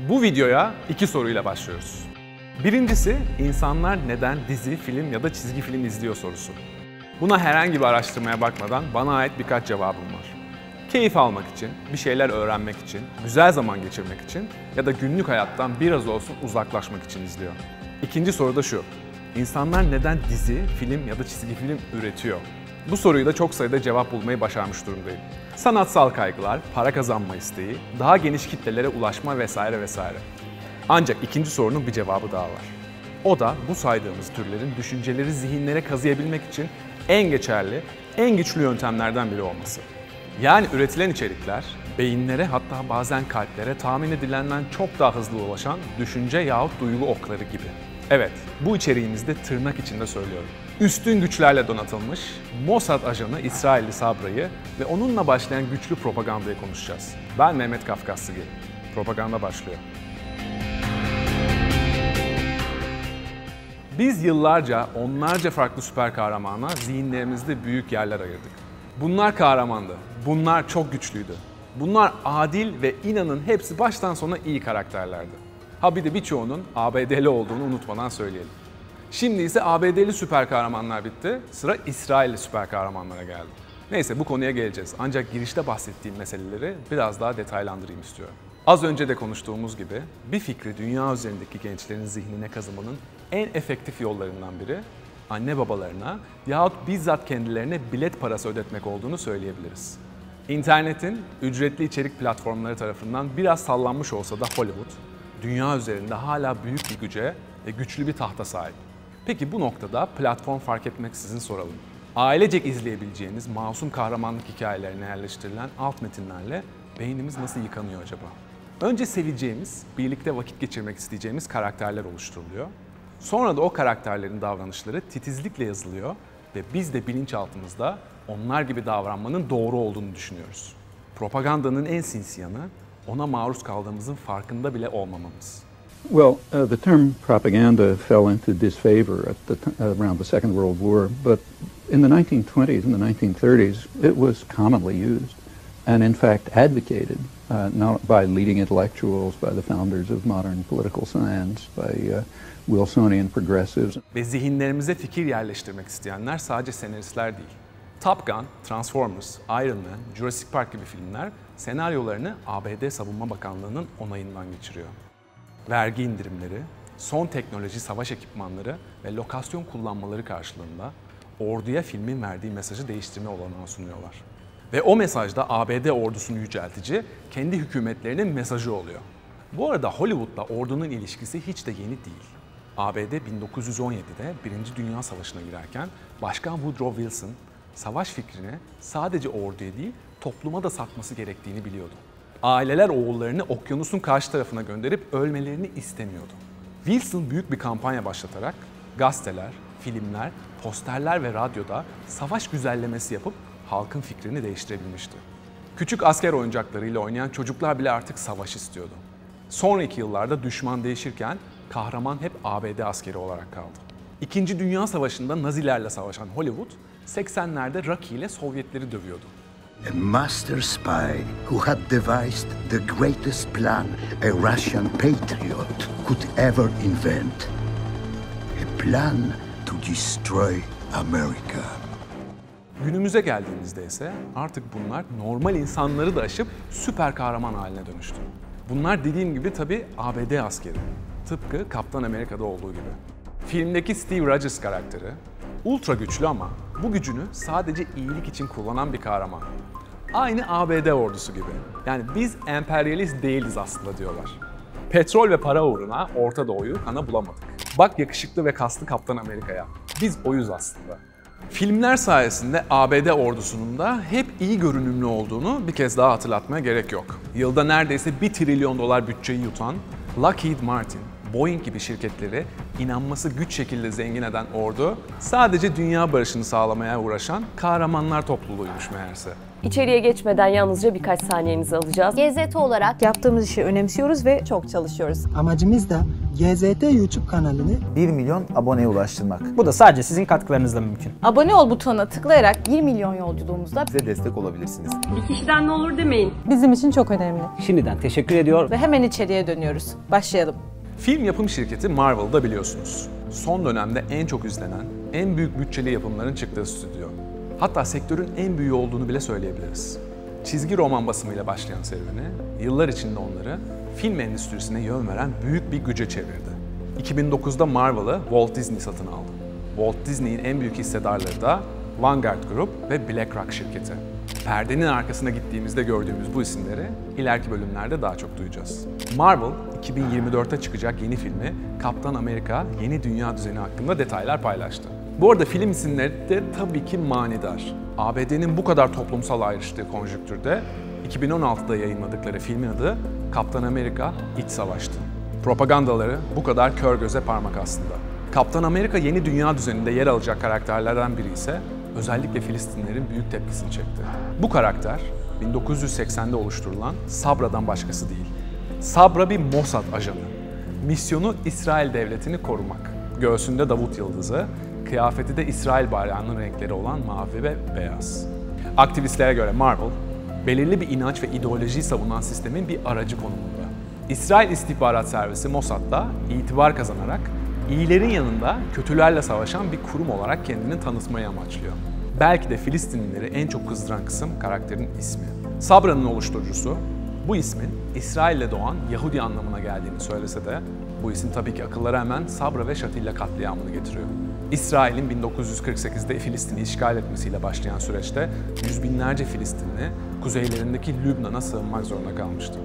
Bu videoya iki soruyla başlıyoruz. Birincisi, insanlar neden dizi, film ya da çizgi film izliyor sorusu. Buna herhangi bir araştırmaya bakmadan bana ait birkaç cevabım var. Keyif almak için, bir şeyler öğrenmek için, güzel zaman geçirmek için ya da günlük hayattan biraz olsun uzaklaşmak için izliyor. İkinci soru da şu, insanlar neden dizi, film ya da çizgi film üretiyor? Bu soruyu da çok sayıda cevap bulmayı başarmış durumdayım. Sanatsal kaygılar, para kazanma isteği, daha geniş kitlelere ulaşma vesaire vesaire. Ancak ikinci sorunun bir cevabı daha var. O da bu saydığımız türlerin düşünceleri zihinlere kazıyabilmek için en geçerli, en güçlü yöntemlerden biri olması. Yani üretilen içerikler, beyinlere hatta bazen kalplere tahmin edilenden çok daha hızlı ulaşan düşünce yahut duygu okları gibi. Evet, bu içeriğimizde tırnak içinde söylüyorum. Üstün güçlerle donatılmış Mossad ajanı İsrailli Sabra'yı ve onunla başlayan güçlü propagandayı konuşacağız. Ben Mehmet Kafkaslıgil. Propaganda başlıyor. Biz yıllarca onlarca farklı süper kahramana zihinlerimizde büyük yerler ayırdık. Bunlar kahramandı, bunlar çok güçlüydü. Bunlar adil ve inanın hepsi baştan sona iyi karakterlerdi. Ha bir de birçoğunun ABD'li olduğunu unutmadan söyleyelim. Şimdi ise ABD'li süper kahramanlar bitti, sıra İsrailli süper kahramanlara geldi. Neyse bu konuya geleceğiz ancak girişte bahsettiğim meseleleri biraz daha detaylandırayım istiyorum. Az önce de konuştuğumuz gibi bir fikri dünya üzerindeki gençlerin zihnine kazımanın en efektif yollarından biri anne babalarına yahut bizzat kendilerine bilet parası ödetmek olduğunu söyleyebiliriz. İnternetin ücretli içerik platformları tarafından biraz sallanmış olsa da Hollywood, dünya üzerinde hala büyük bir güce ve güçlü bir tahta sahip. Peki bu noktada platform fark etmeksizin soralım. Ailecek izleyebileceğiniz masum kahramanlık hikayelerine yerleştirilen alt metinlerle beynimiz nasıl yıkanıyor acaba? Önce seveceğimiz, birlikte vakit geçirmek isteyeceğimiz karakterler oluşturuluyor. Sonra da o karakterlerin davranışları titizlikle yazılıyor ve biz de bilinçaltımızda onlar gibi davranmanın doğru olduğunu düşünüyoruz. Propagandanın en sinsi yanı, ona maruz kaldığımızın farkında bile olmamamız. Well, the term propaganda fell into disfavor around the Second World War, but in the 1920s and the 1930s, it was commonly used and in fact advocated not by leading intellectuals, by the founders of modern political science, by Wilsonian progressives. Ve zihinlerimize fikir yerleştirmek isteyenler sadece senaristler değil. Top Gun, Transformers, Iron Man, Jurassic Park gibi filmler senaryolarını ABD Savunma Bakanlığı'nın onayından geçiriyor. Vergi indirimleri, son teknoloji savaş ekipmanları ve lokasyon kullanmaları karşılığında orduya filmin verdiği mesajı değiştirme olanağı sunuyorlar. Ve o mesaj da ABD ordusunu yüceltici, kendi hükümetlerinin mesajı oluyor. Bu arada Hollywood'la ordunun ilişkisi hiç de yeni değil. ABD 1917'de Birinci Dünya Savaşı'na girerken Başkan Woodrow Wilson, savaş fikrini sadece orduya değil, topluma da satması gerektiğini biliyordu. Aileler oğullarını okyanusun karşı tarafına gönderip ölmelerini istemiyordu. Wilson büyük bir kampanya başlatarak gazeteler, filmler, posterler ve radyoda savaş güzellemesi yapıp halkın fikrini değiştirebilmişti. Küçük asker oyuncaklarıyla oynayan çocuklar bile artık savaş istiyordu. Sonraki yıllarda düşman değişirken kahraman hep ABD askeri olarak kaldı. İkinci Dünya Savaşı'nda Nazilerle savaşan Hollywood, 80'lerde Rocky ile Sovyetleri dövüyordu. A master spy who had devised the greatest plan a Russian patriot could ever invent. A plan to destroy America. Günümüze geldiğimizde ise artık bunlar normal insanları da aşıp süper kahraman haline dönüştü. Bunlar dediğim gibi tabii ABD askeri. Tıpkı Kaptan Amerika'da olduğu gibi. Filmdeki Steve Rogers karakteri ultra güçlü ama bu gücünü sadece iyilik için kullanan bir kahraman. Aynı ABD ordusu gibi. Yani biz emperyalist değiliz aslında diyorlar. Petrol ve para uğruna Orta Doğu'yu kana bulamadık. Bak yakışıklı ve kaslı Kaptan Amerika'ya. Biz oyuz aslında. Filmler sayesinde ABD ordusunun da hep iyi görünümlü olduğunu bir kez daha hatırlatmaya gerek yok. Yılda neredeyse $1 trilyon bütçeyi yutan Lockheed Martin, Boeing gibi şirketleri inanması güç şekilde zengin eden ordu, sadece dünya barışını sağlamaya uğraşan kahramanlar topluluğuymuş meğerse. İçeriye geçmeden yalnızca birkaç saniyenizi alacağız. GZT olarak yaptığımız işi önemsiyoruz ve çok çalışıyoruz. Amacımız da GZT YouTube kanalını 1 milyon aboneye ulaştırmak. Bu da sadece sizin katkılarınızla mümkün. Abone ol butonuna tıklayarak 1 milyon yolculuğumuzda Bize destek olabilirsiniz. Bir kişiden ne olur demeyin. bizim için çok önemli. Şimdiden teşekkür ediyor. Ve hemen içeriye dönüyoruz. Başlayalım. Film yapım şirketi Marvel'da biliyorsunuz. Son dönemde en çok izlenen, en büyük bütçeli yapımların çıktığı stüdyo. Hatta sektörün en büyüğü olduğunu bile söyleyebiliriz. Çizgi roman basımıyla başlayan serüveni, yıllar içinde onları film endüstrisine yön veren büyük bir güce çevirdi. 2009'da Marvel'ı Walt Disney satın aldı. Walt Disney'in en büyük hissedarları da Vanguard Group ve BlackRock şirketi. Perdenin arkasına gittiğimizde gördüğümüz bu isimleri ileriki bölümlerde daha çok duyacağız. Marvel, 2024'te çıkacak yeni filmi Kaptan Amerika Yeni Dünya Düzeni hakkında detaylar paylaştı. Bu arada film isimleri de tabii ki manidar. ABD'nin bu kadar toplumsal ayrıştığı konjüktürde 2016'da yayınladıkları filmin adı Kaptan Amerika İç Savaş'tı. Propagandaları bu kadar kör göze parmak aslında. Kaptan Amerika Yeni Dünya Düzeni'nde yer alacak karakterlerden biri ise özellikle Filistinlerin büyük tepkisini çekti. Bu karakter 1980'de oluşturulan Sabra'dan başkası değil. Sabra bir Mossad ajanı. Misyonu İsrail devletini korumak. Göğsünde Davut yıldızı, kıyafeti de İsrail bayrağının renkleri olan mavi ve beyaz. Aktivistlere göre Marvel, belirli bir inanç ve ideolojiyi savunan sistemin bir aracı konumunda. İsrail İstihbarat Servisi Mossad'da itibar kazanarak iyilerin yanında kötülerle savaşan bir kurum olarak kendini tanıtmayı amaçlıyor. Belki de Filistinlileri en çok kızdıran kısım karakterin ismi. Sabra'nın oluşturucusu, bu ismin İsrail'le doğan Yahudi anlamına geldiğini söylese de bu isim tabii ki akıllara hemen Sabra ve Şatilla katliamını getiriyor. İsrail'in 1948'de Filistin'i işgal etmesiyle başlayan süreçte yüz binlerce Filistinli kuzeylerindeki Lübnan'a sığınmak zorunda kalmıştı.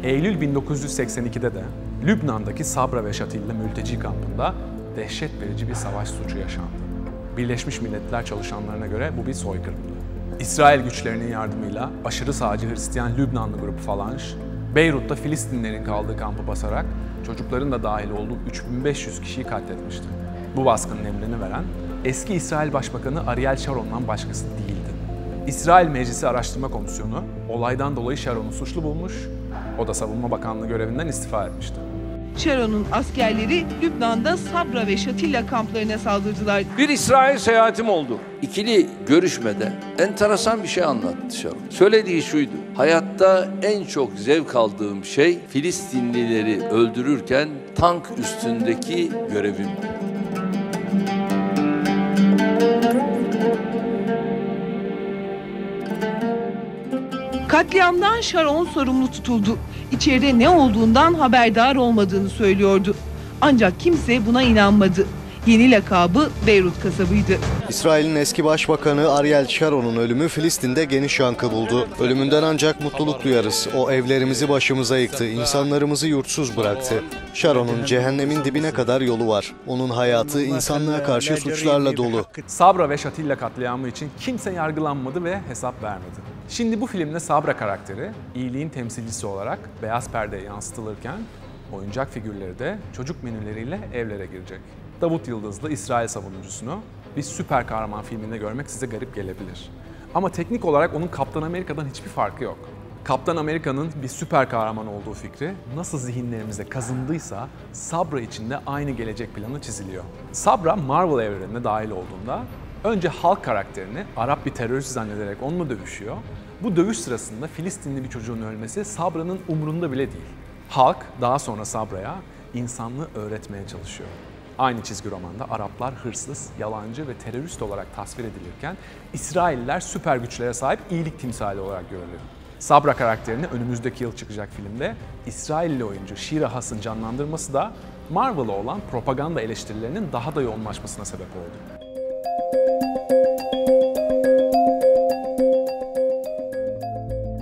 Eylül 1982'de de Lübnan'daki Sabra ve Şatilla mülteci kampında dehşet verici bir savaş suçu yaşandı. Birleşmiş Milletler çalışanlarına göre bu bir soykırımdı. İsrail güçlerinin yardımıyla aşırı sağcı Hristiyan Lübnanlı grup Falange, Beyrut'ta Filistinlilerin kaldığı kampı basarak çocukların da dahil olduğu 3500 kişiyi katletmişti. Bu baskının emrini veren eski İsrail Başbakanı Ariel Sharon'dan başkası değildi. İsrail Meclisi Araştırma Komisyonu olaydan dolayı Sharon'u suçlu bulmuş, o da Savunma Bakanlığı görevinden istifa etmişti. Sharon'un askerleri Lübnan'da Sabra ve Şatilla kamplarına saldırdılar. Bir İsrail seyahatim oldu. İkili görüşmede enteresan bir şey anlattı Sharon. Söylediği şuydu: hayatta en çok zevk aldığım şey Filistinlileri öldürürken tank üstündeki görevimdi. Katliamdan Sharon sorumlu tutuldu. İçeride ne olduğundan haberdar olmadığını söylüyordu. Ancak kimse buna inanmadı. Yeni lakabı Beyrut kasabıydı. İsrail'in eski başbakanı Ariel Sharon'un ölümü Filistin'de geniş yankı buldu. Ölümünden ancak mutluluk duyarız. O evlerimizi başımıza yıktı, insanlarımızı yurtsuz bıraktı. Sharon'un cehennemin dibine kadar yolu var. Onun hayatı insanlığa karşı suçlarla dolu. Sabra ve Şatilla katliamı için kimse yargılanmadı ve hesap vermedi. Şimdi bu filmde Sabra karakteri iyiliğin temsilcisi olarak beyaz perdeye yansıtılırken oyuncak figürleri de çocuk menüleriyle evlere girecek. Davut Yıldızlı İsrail savunucusunu bir süper kahraman filminde görmek size garip gelebilir. Ama teknik olarak onun Kaptan Amerika'dan hiçbir farkı yok. Kaptan Amerika'nın bir süper kahraman olduğu fikri nasıl zihinlerimize kazındıysa Sabra için de aynı gelecek planı çiziliyor. Sabra Marvel evrenine dahil olduğunda önce Hulk karakterini Arap bir terörist zannederek onunla dövüşüyor. Bu dövüş sırasında Filistinli bir çocuğun ölmesi Sabra'nın umurunda bile değil. Hulk daha sonra Sabra'ya insanlığı öğretmeye çalışıyor. Aynı çizgi romanda Araplar hırsız, yalancı ve terörist olarak tasvir edilirken İsrailliler süper güçlere sahip iyilik timsali olarak görülüyor. Sabra karakterini önümüzdeki yıl çıkacak filmde İsrailli oyuncu Shira Haas'ın canlandırması da Marvel'a olan propaganda eleştirilerinin daha da yoğunlaşmasına sebep oldu.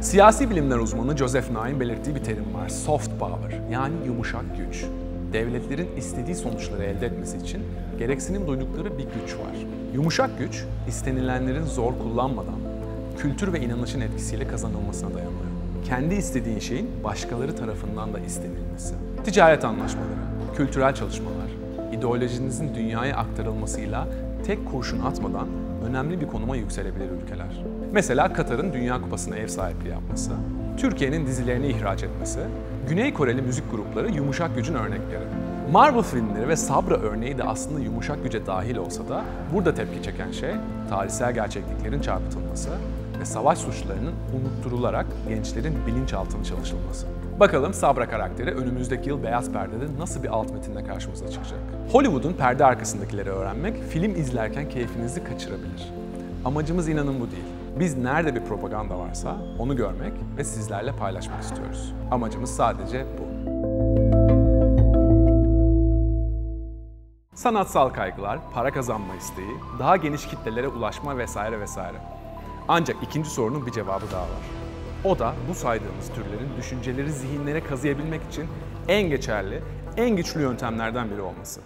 Siyasi bilimler uzmanı Joseph Nye'in belirttiği bir terim var. Soft power, yani yumuşak güç. Devletlerin istediği sonuçları elde etmesi için gereksinim duydukları bir güç var. Yumuşak güç, istenilenlerin zor kullanmadan, kültür ve inanışın etkisiyle kazanılmasına dayanıyor. Kendi istediğin şeyin başkaları tarafından da istenilmesi. Ticaret anlaşmaları, kültürel çalışmalar, ideolojinizin dünyaya aktarılmasıyla tek kurşun atmadan önemli bir konuma yükselebilir ülkeler. Mesela Katar'ın Dünya Kupası'na ev sahipliği yapması, Türkiye'nin dizilerini ihraç etmesi, Güney Koreli müzik grupları yumuşak gücün örnekleri. Marvel filmleri ve Sabra örneği de aslında yumuşak güce dahil olsa da burada tepki çeken şey tarihsel gerçekliklerin çarpıtılması ve savaş suçlarının unutturularak gençlerin bilinçaltına çalışılması. Bakalım Sabra karakteri önümüzdeki yıl Beyaz Perde'de nasıl bir alt metinle karşımıza çıkacak? Hollywood'un perde arkasındakileri öğrenmek film izlerken keyfinizi kaçırabilir. Amacımız inanın bu değil. Biz nerede bir propaganda varsa onu görmek ve sizlerle paylaşmak istiyoruz. Amacımız sadece bu. Sanatsal kaygılar, para kazanma isteği, daha geniş kitlelere ulaşma vesaire vesaire. Ancak ikinci sorunun bir cevabı daha var. O da bu saydığımız türlerin düşünceleri zihinlere kazıyabilmek için en geçerli, en güçlü yöntemlerden biri olması.